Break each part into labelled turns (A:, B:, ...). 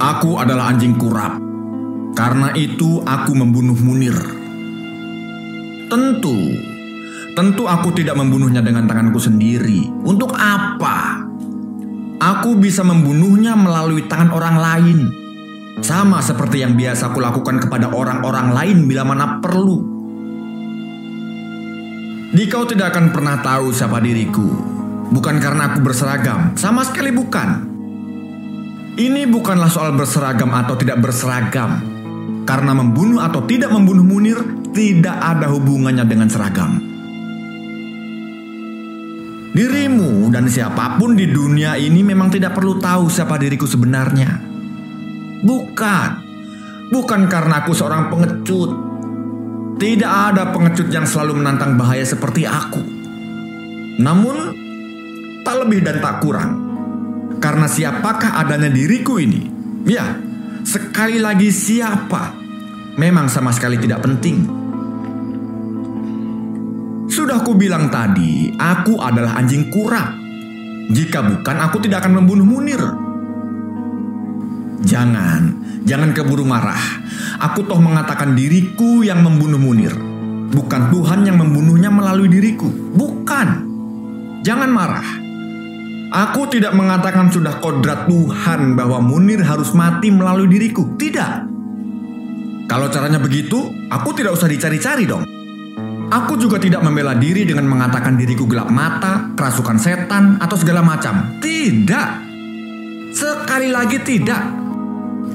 A: Aku adalah anjing kurap. Karena itu aku membunuh Munir. Tentu aku tidak membunuhnya dengan tanganku sendiri. Untuk apa? Aku bisa membunuhnya melalui tangan orang lain. Sama seperti yang biasa aku lakukan kepada orang-orang lain bila mana perlu. Dikau tidak akan pernah tahu siapa diriku. Bukan karena aku berseragam, sama sekali bukan. Ini bukanlah soal berseragam atau tidak berseragam. Karena membunuh atau tidak membunuh Munir tidak ada hubungannya dengan seragam. Dirimu dan siapapun di dunia ini memang tidak perlu tahu siapa diriku sebenarnya. Bukan karena aku seorang pengecut. Tidak ada pengecut yang selalu menantang bahaya seperti aku. Namun, tak lebih dan tak kurang. Karena siapakah adanya diriku ini? Ya, sekali lagi siapa? Memang sama sekali tidak penting. Sudah kubilang tadi, aku adalah anjing kurap. Jika bukan, aku tidak akan membunuh Munir. Jangan keburu marah. Aku toh mengatakan diriku yang membunuh Munir. Bukan Tuhan yang membunuhnya melalui diriku. Bukan. Jangan marah. Aku tidak mengatakan sudah kodrat Tuhan bahwa Munir harus mati melalui diriku. Tidak. Kalau caranya begitu, aku tidak usah dicari-cari dong. Aku juga tidak membela diri dengan mengatakan diriku gelap mata, kerasukan setan, atau segala macam. Tidak. Sekali lagi tidak.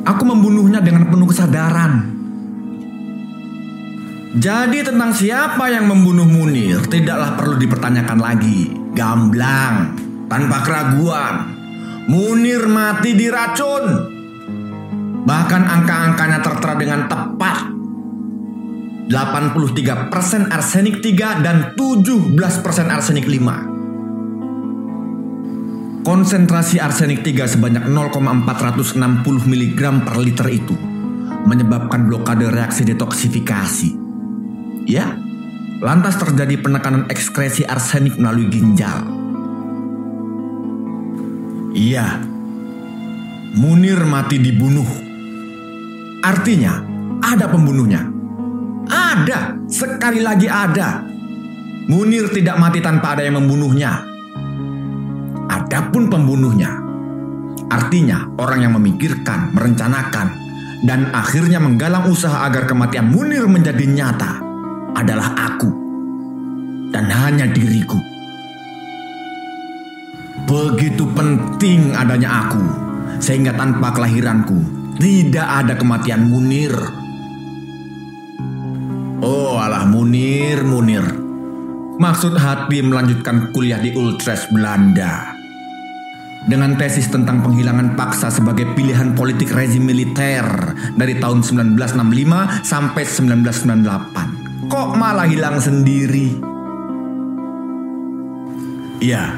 A: Aku membunuhnya dengan penuh kesadaran. Jadi tentang siapa yang membunuh Munir tidaklah perlu dipertanyakan lagi. Gamblang, tanpa keraguan. Munir mati diracun. Bahkan angka-angkanya tertera dengan tepat. 83% arsenik 3 dan 17% arsenik 5. Konsentrasi arsenik 3 sebanyak 0,460 mg per liter itu menyebabkan blokade reaksi detoksifikasi. Ya, lantas terjadi penekanan ekskresi arsenik melalui ginjal. Iya, Munir mati dibunuh. Artinya, ada pembunuhnya. Ada, sekali lagi ada. Munir tidak mati tanpa ada yang membunuhnya. Adapun pembunuhnya, artinya orang yang memikirkan, merencanakan, dan akhirnya menggalang usaha agar kematian Munir menjadi nyata adalah aku dan hanya diriku. Begitu penting adanya aku, sehingga tanpa kelahiranku tidak ada kematian Munir. Oh alah Munir. Maksud hati melanjutkan kuliah di Utrecht, Belanda. Dengan tesis tentang penghilangan paksa sebagai pilihan politik rezim militer dari tahun 1965 sampai 1998. Kok malah hilang sendiri? Ya,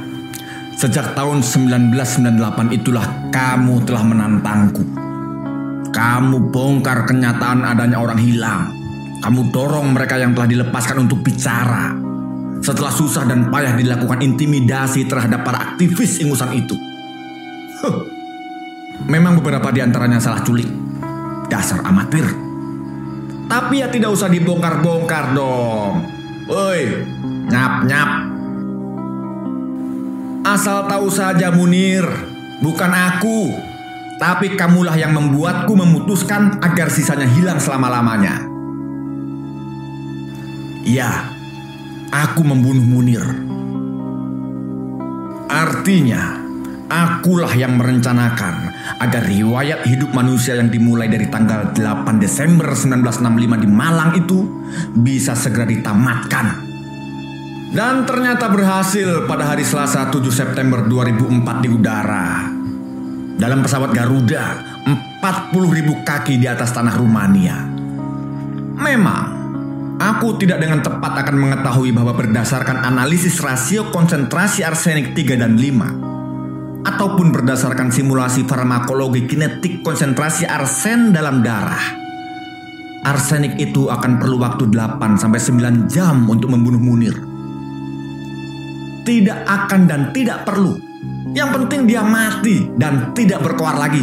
A: sejak tahun 1998 itulah kamu telah menantangku. Kamu bongkar kenyataan adanya orang hilang. Kamu dorong mereka yang telah dilepaskan untuk bicara. Setelah susah dan payah dilakukan intimidasi terhadap para aktivis ingusan itu. Memang beberapa di antaranya salah culik. Dasar amatir. Tapi ya tidak usah dibongkar-bongkar dong. Woi, nyap. Asal tahu saja Munir, bukan aku. Tapi kamulah yang membuatku memutuskan agar sisanya hilang selama-lamanya. Ya, aku membunuh Munir. Artinya, akulah yang merencanakan agar riwayat hidup manusia yang dimulai dari tanggal 8 Desember 1965 di Malang itu bisa segera ditamatkan. Dan ternyata berhasil pada hari Selasa 7 September 2004 di udara. Dalam pesawat Garuda, 40.000 kaki di atas tanah Rumania. Memang, aku tidak dengan tepat akan mengetahui bahwa berdasarkan analisis rasio konsentrasi arsenik 3 dan 5 ataupun berdasarkan simulasi farmakologi kinetik konsentrasi arsen dalam darah, arsenik itu akan perlu waktu 8-9 jam untuk membunuh Munir. Tidak akan dan tidak perlu. Yang penting dia mati dan tidak berkoar lagi.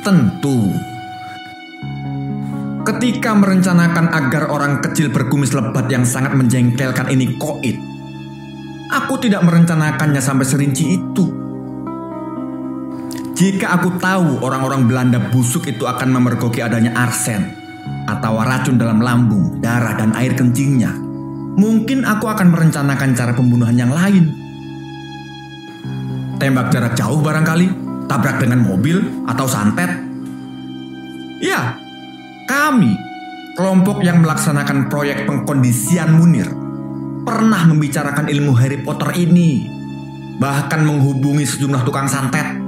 A: Tentu. Ketika merencanakan agar orang kecil berkumis lebat yang sangat menjengkelkan ini koit, aku tidak merencanakannya sampai serinci itu. Jika aku tahu orang-orang Belanda busuk itu akan memergoki adanya arsen atau racun dalam lambung, darah, dan air kencingnya, mungkin aku akan merencanakan cara pembunuhan yang lain. Tembak jarak jauh barangkali, tabrak dengan mobil, atau santet. Ya, kami, kelompok yang melaksanakan proyek pengkondisian Munir, pernah membicarakan ilmu Harry Potter ini, bahkan menghubungi sejumlah tukang santet.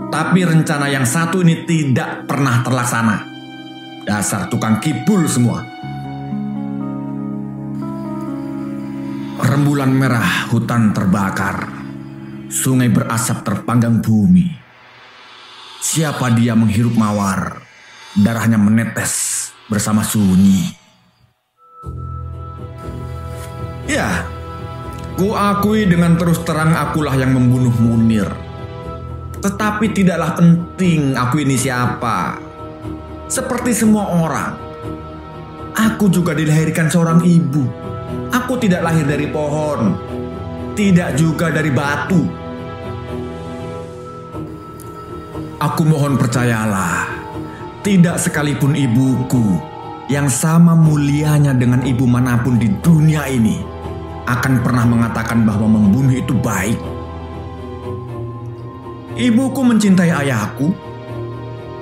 A: Tapi rencana yang satu ini tidak pernah terlaksana. Dasar tukang kibul semua. Rembulan merah, hutan terbakar, sungai berasap terpanggang bumi. Siapa dia menghirup mawar, darahnya menetes bersama sunyi. Ya, kuakui dengan terus terang akulah yang membunuh Munir. Tetapi tidaklah penting aku ini siapa. Seperti semua orang, aku juga dilahirkan seorang ibu. Aku tidak lahir dari pohon, tidak juga dari batu. Aku mohon percayalah, tidak sekalipun ibuku yang sama mulianya dengan ibu manapun di dunia ini akan pernah mengatakan bahwa membunuh itu baik. Ibuku mencintai ayahku.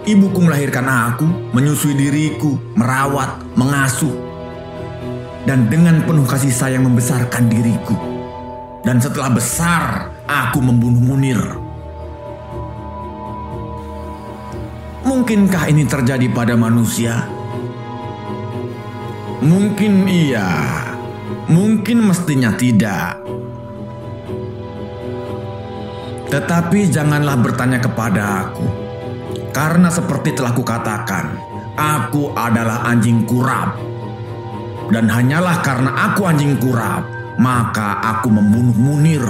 A: Ibuku melahirkan aku, menyusui diriku, merawat, mengasuh, dan dengan penuh kasih sayang membesarkan diriku. Dan setelah besar, aku membunuh Munir. Mungkinkah ini terjadi pada manusia? Mungkin iya, mungkin mestinya tidak. Tetapi janganlah bertanya kepada aku, karena seperti telah kukatakan, aku adalah anjing kurap. Dan hanyalah karena aku anjing kurap, maka aku membunuh Munir.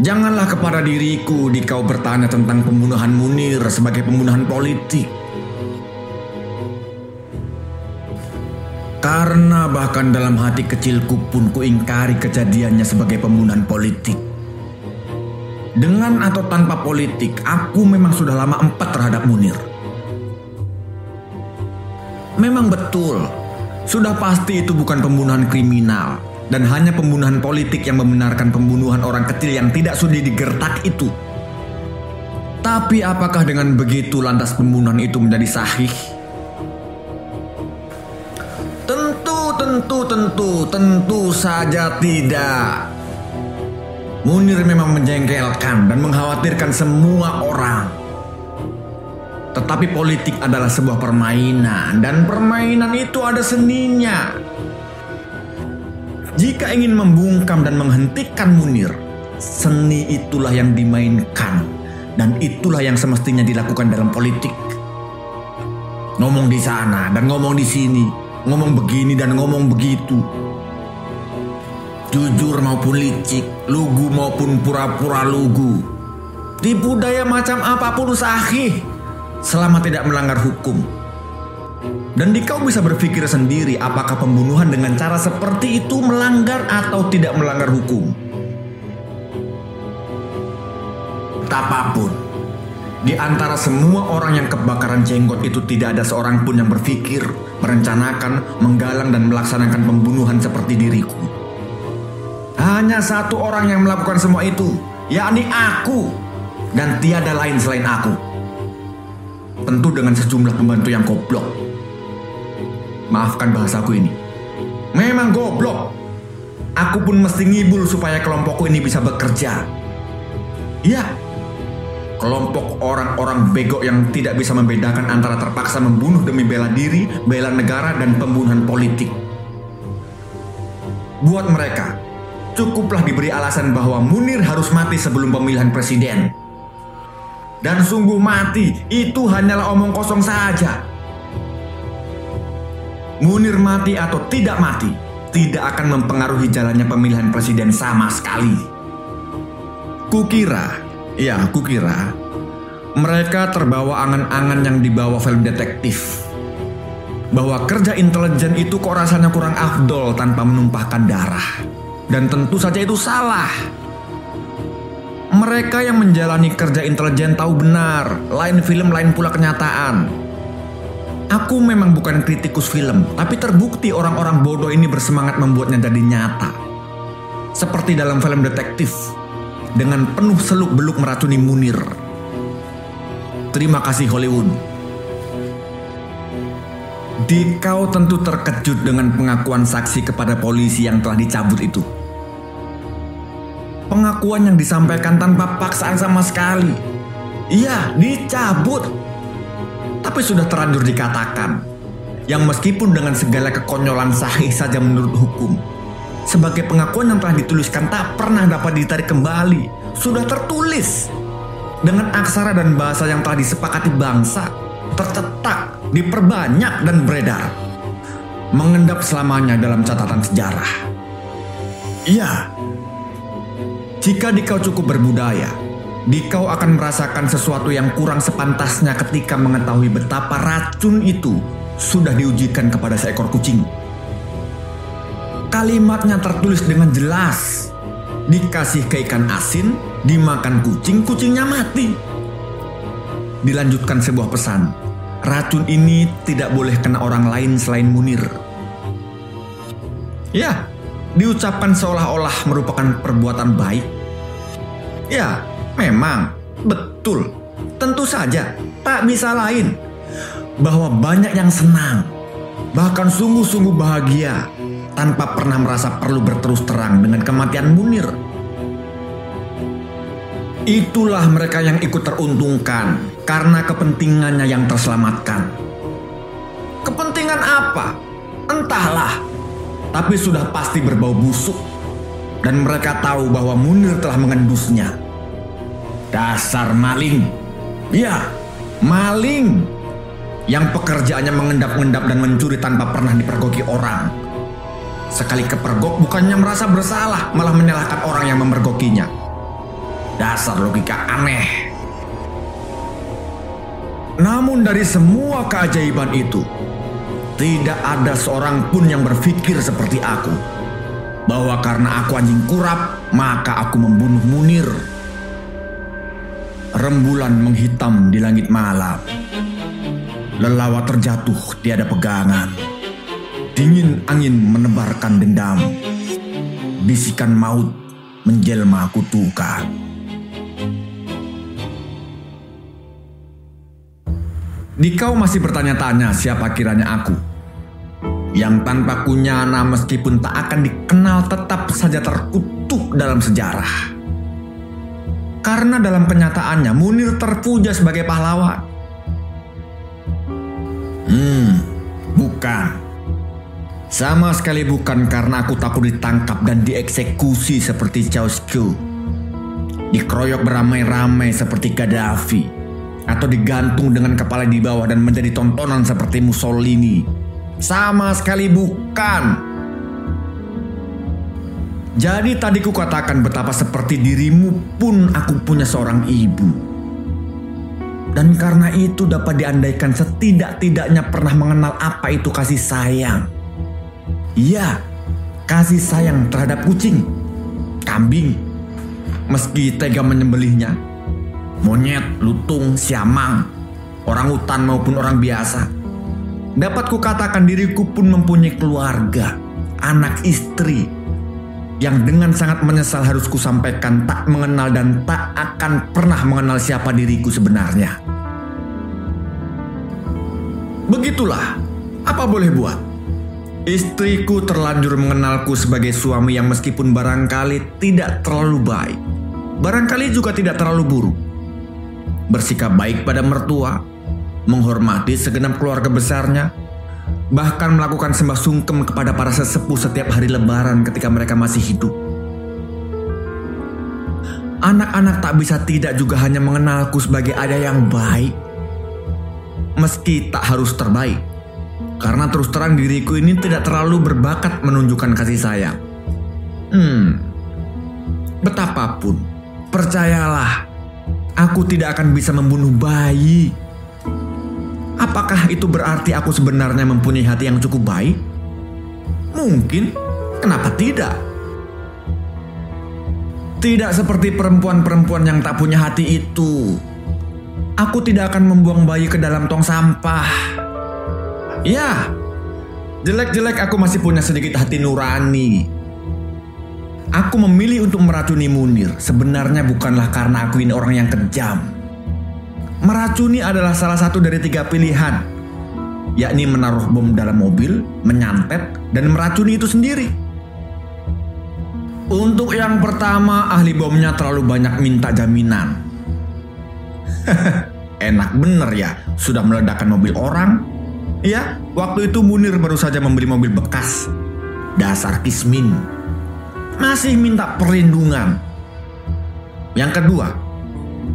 A: Janganlah kepada diriku dikau bertanya tentang pembunuhan Munir sebagai pembunuhan politik. Karena bahkan dalam hati kecilku pun kuingkari kejadiannya sebagai pembunuhan politik. Dengan atau tanpa politik, aku memang sudah lama empat terhadap Munir. Memang betul, sudah pasti itu bukan pembunuhan kriminal dan hanya pembunuhan politik yang membenarkan pembunuhan orang kecil yang tidak sudi digertak itu. Tapi apakah dengan begitu lantas pembunuhan itu menjadi sahih? Tentu saja tidak. Munir memang menjengkelkan dan mengkhawatirkan semua orang. Tetapi politik adalah sebuah permainan, dan permainan itu ada seninya. Jika ingin membungkam dan menghentikan Munir, seni itulah yang dimainkan, dan itulah yang semestinya dilakukan dalam politik. Ngomong di sana dan ngomong di sini, ngomong begini dan ngomong begitu. Jujur maupun licik, lugu maupun pura-pura lugu. Tipu daya macam apapun sahih selama tidak melanggar hukum. Dan dikau bisa berpikir sendiri apakah pembunuhan dengan cara seperti itu melanggar atau tidak melanggar hukum. Betapapun, di antara semua orang yang kebakaran jenggot itu tidak ada seorang pun yang berpikir, merencanakan, menggalang dan melaksanakan pembunuhan seperti diriku. Hanya satu orang yang melakukan semua itu, yakni aku, dan tiada lain selain aku. Tentu dengan sejumlah pembantu yang goblok. Maafkan bahasaku ini. Memang goblok. Aku pun mesti ngibul supaya kelompokku ini bisa bekerja. Ya, kelompok orang-orang bego yang tidak bisa membedakan antara terpaksa membunuh demi bela diri, bela negara, dan pembunuhan politik. Buat mereka, cukuplah diberi alasan bahwa Munir harus mati sebelum pemilihan presiden. Dan sungguh mati itu hanyalah omong kosong saja. Munir mati atau tidak mati tidak akan mempengaruhi jalannya pemilihan presiden sama sekali. Kukira mereka terbawa angan-angan yang dibawa film detektif. Bahwa kerja intelijen itu kok rasanya kurang afdol tanpa menumpahkan darah. Dan tentu saja itu salah. Mereka yang menjalani kerja intelijen tahu benar, lain film lain pula kenyataan. Aku memang bukan kritikus film, tapi terbukti orang-orang bodoh ini bersemangat membuatnya jadi nyata. Seperti dalam film detektif, dengan penuh seluk-beluk meracuni Munir. Terima kasih Hollywood. Dikau tentu terkejut dengan pengakuan saksi kepada polisi yang telah dicabut itu. Pengakuan yang disampaikan tanpa paksaan sama sekali. Iya, dicabut. Tapi sudah terlanjur dikatakan, yang meskipun dengan segala kekonyolan sahih saja menurut hukum, sebagai pengakuan yang telah dituliskan tak pernah dapat ditarik kembali, sudah tertulis dengan aksara dan bahasa yang telah disepakati bangsa, tercetak, diperbanyak dan beredar, mengendap selamanya dalam catatan sejarah. Iya, jika dikau cukup berbudaya, dikau akan merasakan sesuatu yang kurang sepantasnya ketika mengetahui betapa racun itu sudah diujikan kepada seekor kucing. Kalimatnya tertulis dengan jelas. Dikasih ke ikan asin, dimakan kucing, kucingnya mati. Dilanjutkan sebuah pesan, racun ini tidak boleh kena orang lain selain Munir. Ya, diucapkan seolah-olah merupakan perbuatan baik. Ya, memang, betul. Tentu saja, tak bisa lain. Bahwa banyak yang senang, bahkan sungguh-sungguh bahagia, tanpa pernah merasa perlu berterus terang dengan kematian Munir. Itulah mereka yang ikut teruntungkan karena kepentingannya yang terselamatkan. Kepentingan apa? Entahlah. Tapi sudah pasti berbau busuk. Dan mereka tahu bahwa Munir telah mengendusnya. Dasar maling. Ya, maling. Yang pekerjaannya mengendap-endap dan mencuri tanpa pernah dipergoki orang. Sekali kepergok bukannya merasa bersalah, malah menyalahkan orang yang memergokinya. Dasar logika aneh. Namun dari semua keajaiban itu, tidak ada seorang pun yang berpikir seperti aku. Bahwa karena aku anjing kurap, maka aku membunuh Munir. Rembulan menghitam di langit malam. Lelawar terjatuh tiada pegangan. Dingin angin menebarkan dendam. Bisikan maut menjelma kutukan. Dikau masih bertanya-tanya siapa kiranya aku. Yang tanpa kunyana meskipun tak akan dikenal tetap saja terkutuk dalam sejarah. Karena dalam kenyataannya Munir terpuja sebagai pahlawan. Bukan. Sama sekali bukan, karena aku takut ditangkap dan dieksekusi seperti Ceausescu. Dikeroyok beramai-ramai seperti Gaddafi. Atau digantung dengan kepala di bawah dan menjadi tontonan seperti Mussolini. Sama sekali bukan. Jadi tadi ku katakan betapa seperti dirimu pun aku punya seorang ibu. Dan karena itu dapat diandaikan setidak-tidaknya pernah mengenal apa itu kasih sayang. Iya, kasih sayang terhadap kucing, kambing, meski tega menyembelihnya, monyet, lutung, siamang, orangutan maupun orang biasa. Dapat kukatakan diriku pun mempunyai keluarga, anak istri, yang dengan sangat menyesal harus kusampaikan tak mengenal dan tak akan pernah mengenal siapa diriku sebenarnya. Begitulah, apa boleh buat. Istriku terlanjur mengenalku sebagai suami yang meskipun barangkali tidak terlalu baik, barangkali juga tidak terlalu buruk. Bersikap baik pada mertua, menghormati segenap keluarga besarnya, bahkan melakukan sembah sungkem kepada para sesepuh setiap hari lebaran ketika mereka masih hidup. Anak-anak tak bisa tidak juga hanya mengenalku sebagai ayah yang baik, meski tak harus terbaik. Karena terus terang diriku ini tidak terlalu berbakat menunjukkan kasih sayang. Betapapun, Percayalah, aku tidak akan bisa membunuh bayi. Apakah itu berarti aku sebenarnya mempunyai hati yang cukup baik? Mungkin, kenapa tidak? Tidak seperti perempuan-perempuan yang tak punya hati itu. Aku tidak akan membuang bayi ke dalam tong sampah. Ya, jelek-jelek aku masih punya sedikit hati nurani. Aku memilih untuk meracuni Munir sebenarnya bukanlah karena aku ini orang yang kejam. Meracuni adalah salah satu dari 3 pilihan, yakni menaruh bom dalam mobil, menyantet, dan meracuni itu sendiri. Untuk yang pertama, ahli bomnya terlalu banyak minta jaminan. Enak bener ya, sudah meledakkan mobil orang. Ya, waktu itu Munir baru saja membeli mobil bekas. Dasar kismin. Masih minta perlindungan. Yang kedua,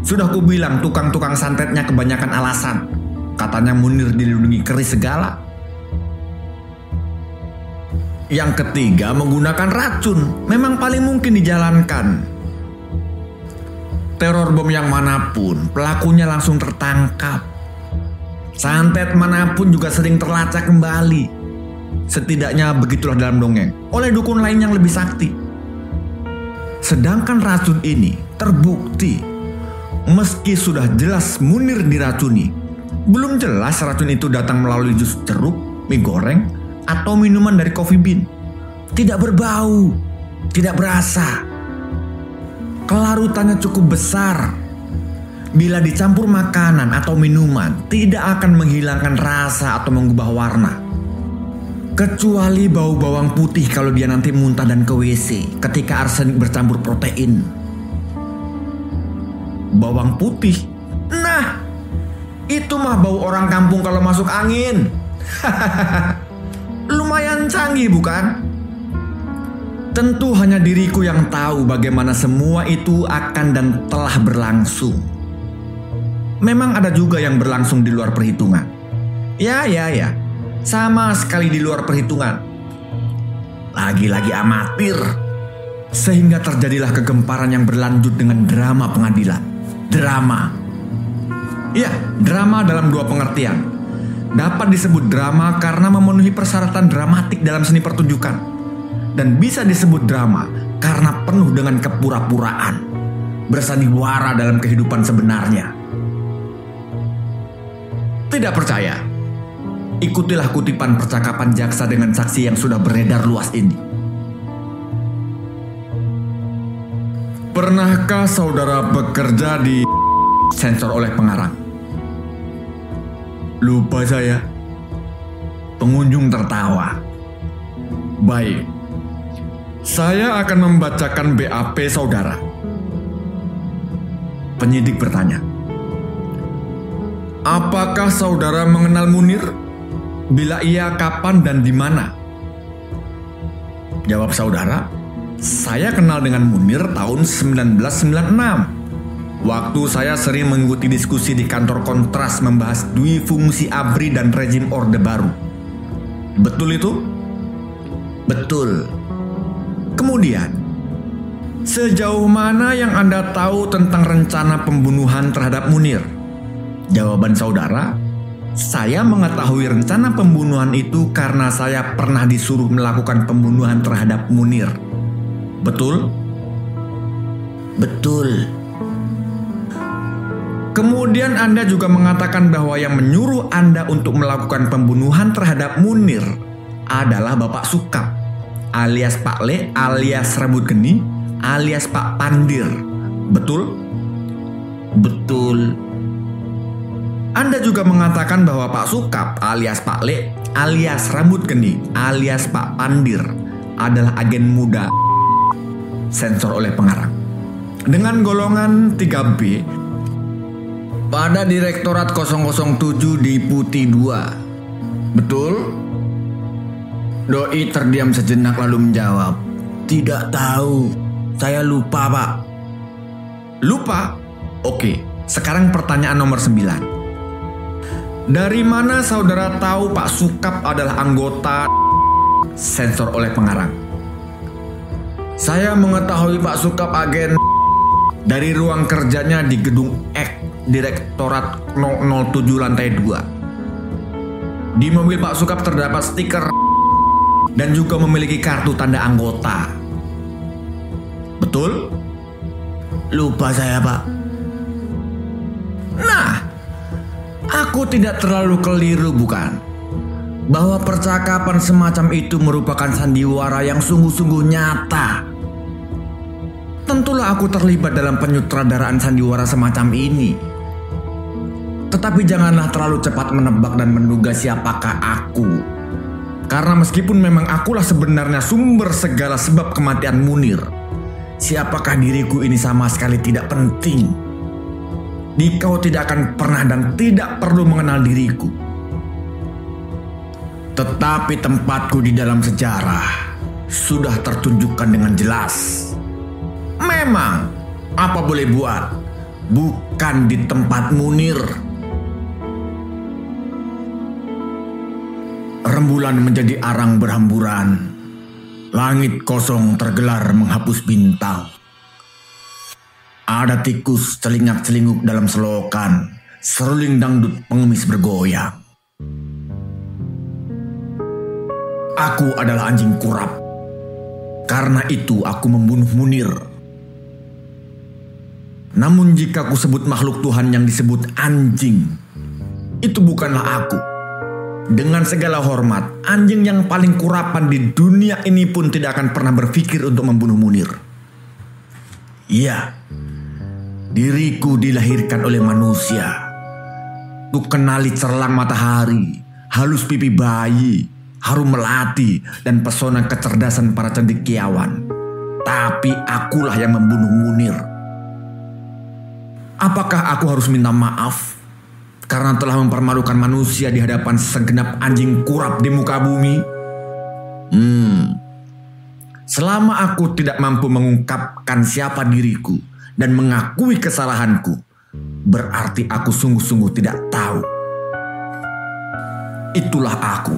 A: sudah kubilang tukang-tukang santetnya kebanyakan alasan. Katanya Munir dilindungi keris segala. Yang ketiga, menggunakan racun. Memang paling mungkin dijalankan. Teror bom yang manapun, pelakunya langsung tertangkap. Santet manapun juga sering terlacak kembali. Setidaknya begitulah dalam dongeng, oleh dukun lain yang lebih sakti. Sedangkan racun ini terbukti. Meski sudah jelas Munir diracuni, belum jelas racun itu datang melalui jus jeruk, mie goreng, atau minuman dari Coffee Bean. Tidak berbau, tidak berasa. Kelarutannya cukup besar. Bila dicampur makanan atau minuman, tidak akan menghilangkan rasa atau mengubah warna. Kecuali bau bawang putih kalau dia nanti muntah dan ke WC ketika arsenik bercampur protein. Bawang putih? Nah, itu mah bau orang kampung kalau masuk angin. Lumayan canggih bukan? Tentu hanya diriku yang tahu bagaimana semua itu akan dan telah berlangsung. Memang ada juga yang berlangsung di luar perhitungan. Ya. Sama sekali di luar perhitungan. Lagi-lagi amatir. Sehingga terjadilah kegemparan yang berlanjut dengan drama pengadilan. Drama. Ya, drama dalam 2 pengertian. Dapat disebut drama karena memenuhi persyaratan dramatik dalam seni pertunjukan. Dan bisa disebut drama karena penuh dengan kepura-puraan. Bersandiwara dalam kehidupan sebenarnya. Tidak percaya? Ikutilah kutipan percakapan jaksa dengan saksi yang sudah beredar luas ini. Pernahkah saudara bekerja di sensor oleh pengarang? Lupa saya. Pengunjung tertawa. Baik. Saya akan membacakan BAP saudara. Penyidik bertanya. Apakah saudara mengenal Munir? Bila iya, kapan dan di mana? Jawab saudara, saya kenal dengan Munir tahun 1996. Waktu saya sering mengikuti diskusi di kantor Kontras membahas dui fungsi ABRI dan rezim Orde Baru. Betul itu? Betul. Kemudian, sejauh mana yang Anda tahu tentang rencana pembunuhan terhadap Munir? Jawaban saudara, saya mengetahui rencana pembunuhan itu karena saya pernah disuruh melakukan pembunuhan terhadap Munir. Betul? Betul. Kemudian Anda juga mengatakan bahwa yang menyuruh Anda untuk melakukan pembunuhan terhadap Munir adalah Bapak Sukap, alias Pak Le, alias Rambut Geni, alias Pak Pandir. Betul? Betul. Anda juga mengatakan bahwa Pak Sukap alias Pak Le alias Rambut Geni alias Pak Pandir adalah agen muda sensor oleh pengarang dengan golongan 3B pada Direktorat 007 di Putih 2. Betul? Doi terdiam sejenak lalu menjawab, tidak tahu, saya lupa Pak. Lupa? Oke, sekarang pertanyaan nomor 9. Dari mana saudara tahu Pak Sukap adalah anggota sensor oleh pengarang? Saya mengetahui Pak Sukap agen dari ruang kerjanya di gedung X Direktorat 007 lantai 2. Di mobil Pak Sukap terdapat stiker dan juga memiliki kartu tanda anggota. Betul?
B: Lupa saya, Pak.
A: Nah, aku tidak terlalu keliru bukan? Bahwa percakapan semacam itu merupakan sandiwara yang sungguh-sungguh nyata. Tentulah aku terlibat dalam penyutradaraan sandiwara semacam ini. Tetapi janganlah terlalu cepat menebak dan menduga siapakah aku. Karena meskipun memang akulah sebenarnya sumber segala sebab kematian Munir, siapakah diriku ini sama sekali tidak penting. Kau tidak akan pernah dan tidak perlu mengenal diriku. Tetapi tempatku di dalam sejarah sudah tertunjukkan dengan jelas. Memang, apa boleh buat, bukan di tempat Munir. Rembulan menjadi arang berhamburan. Langit kosong tergelar menghapus bintang. Ada tikus celingak-celinguk dalam selokan. Seruling dangdut pengemis bergoyang. Aku adalah anjing kurap. Karena itu aku membunuh Munir. Namun jika aku sebut makhluk Tuhan yang disebut anjing, itu bukanlah aku. Dengan segala hormat, anjing yang paling kurapan di dunia ini pun tidak akan pernah berpikir untuk membunuh Munir. Iya, diriku dilahirkan oleh manusia. Ku kenali cerlang matahari, halus pipi bayi, harum melati, dan pesona kecerdasan para cendekiawan. Tapi akulah yang membunuh Munir. Apakah aku harus minta maaf karena telah mempermalukan manusia di hadapan segenap anjing kurap di muka bumi? Selama aku tidak mampu mengungkapkan siapa diriku dan mengakui kesalahanku, berarti aku sungguh-sungguh tidak tahu. Itulah aku.